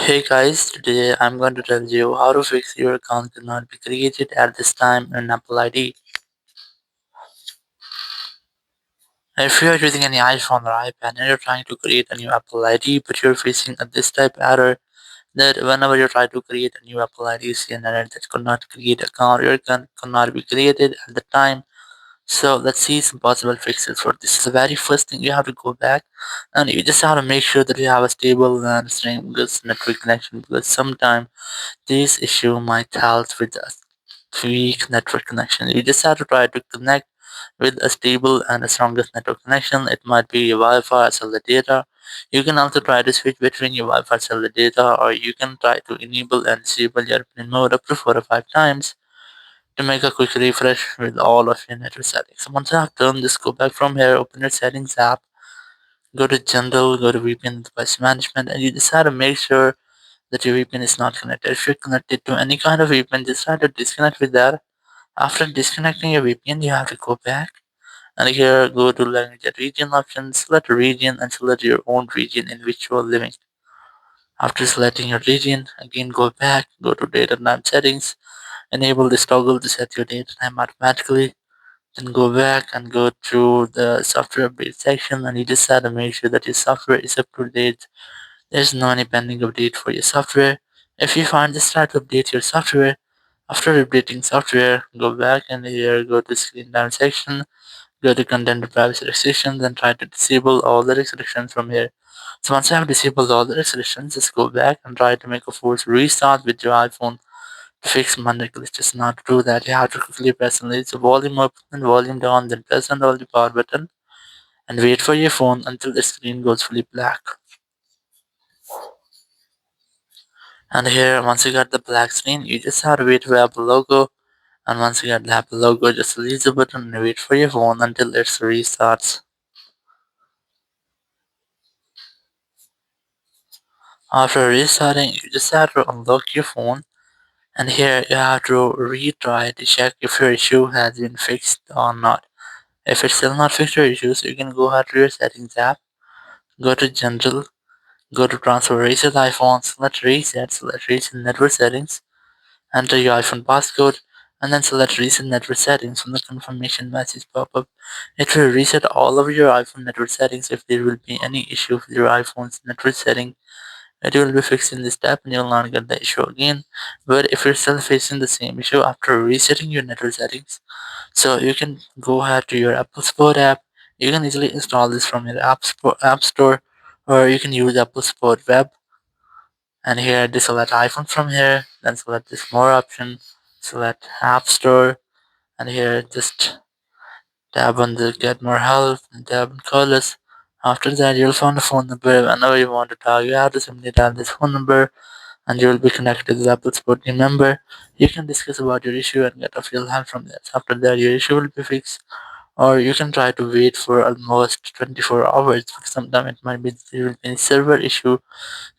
Hey guys, today I'm going to tell you how to fix your account cannot be created at this time in Apple ID. If you are using any iPhone or iPad and you're trying to create a new Apple ID but you're facing a this type error that whenever you try to create a new Apple ID, you see an error that could not create account, your account cannot be created at the time. So let's see some possible fixes for this. The very first thing you have to go back and you just have to make sure that you have a stable and good network connection because sometimes this issue might help with a weak network connection. You just have to try to connect with a stable and the strongest network connection. It might be your Wi-Fi or cellular data. You can also try to switch between your Wi-Fi and cellular data, or you can try to enable and disable your airplane mode up to 4 or 5 times to make a quick refresh with all of your network settings. So once you have done this, go back from here, open your settings app, go to general, go to VPN device management, and you just have to make sure that your VPN is not connected. If you're connected to any kind of VPN, just try to disconnect with that. After disconnecting your VPN, you have to go back and here go to language and region options, select region and select your own region in which you are living. After selecting your region, again go back, go to date and time settings, enable this toggle to set your date and time automatically. Then go back and go to the software update section and you just have to make sure that your software is up to date. There's no any pending update for your software. If you find this, try to update your software. After updating software, go back and here go to screen time section, go to content and privacy restrictions and try to disable all the restrictions from here. So once you have disabled all the restrictions, just go back and try to make a force restart with your iPhone to fix Monday glitches. Not to do that, you have to quickly press and the volume up and volume down, then press and hold the power button and wait for your phone until the screen goes fully black. And here, once you got the black screen, you just have to wait for the Apple logo. And once you get the Apple logo, just release the button and wait for your phone until it restarts. After restarting, you just have to unlock your phone. And here, you have to retry to check if your issue has been fixed or not. If it's still not fixed your issue, so you can go ahead to your settings app, go to general, go to transfer reset iPhone, select reset network settings, enter your iPhone passcode, and then select reset network settings from the confirmation message pop-up. It will reset all of your iPhone network settings. If there will be any issue with your iPhone's network setting, it will be fixed in this step and you will not get the issue again. But if you're still facing the same issue after resetting your network settings, so you can go ahead to your Apple Sport app. You can easily install this from your App Store, or you can use Apple Sport Web. And here, just select iPhone from here, then select this more option, select App Store, and here just tap on the Get More Help and tap on Call Us. After that, you'll find a phone number. Whenever you want to talk, you have to simply dial this phone number and you will be connected to the Apple Support team member. You can discuss about your issue and get a real help from that. After that, your issue will be fixed. Or you can try to wait for almost 24 hours because sometimes it might be there will be a server issue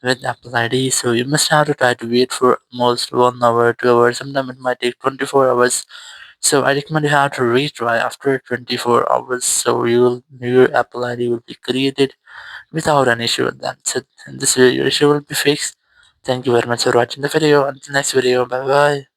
with Apple ID. So you must have to try to wait for almost 1 hour, 2 hours. Sometimes it might take 24 hours. So I recommend you have to retry after 24 hours. So your Apple ID will be created without an issue. That's it. And this way your issue will be fixed. Thank you very much for watching the video. Until next video. Bye bye.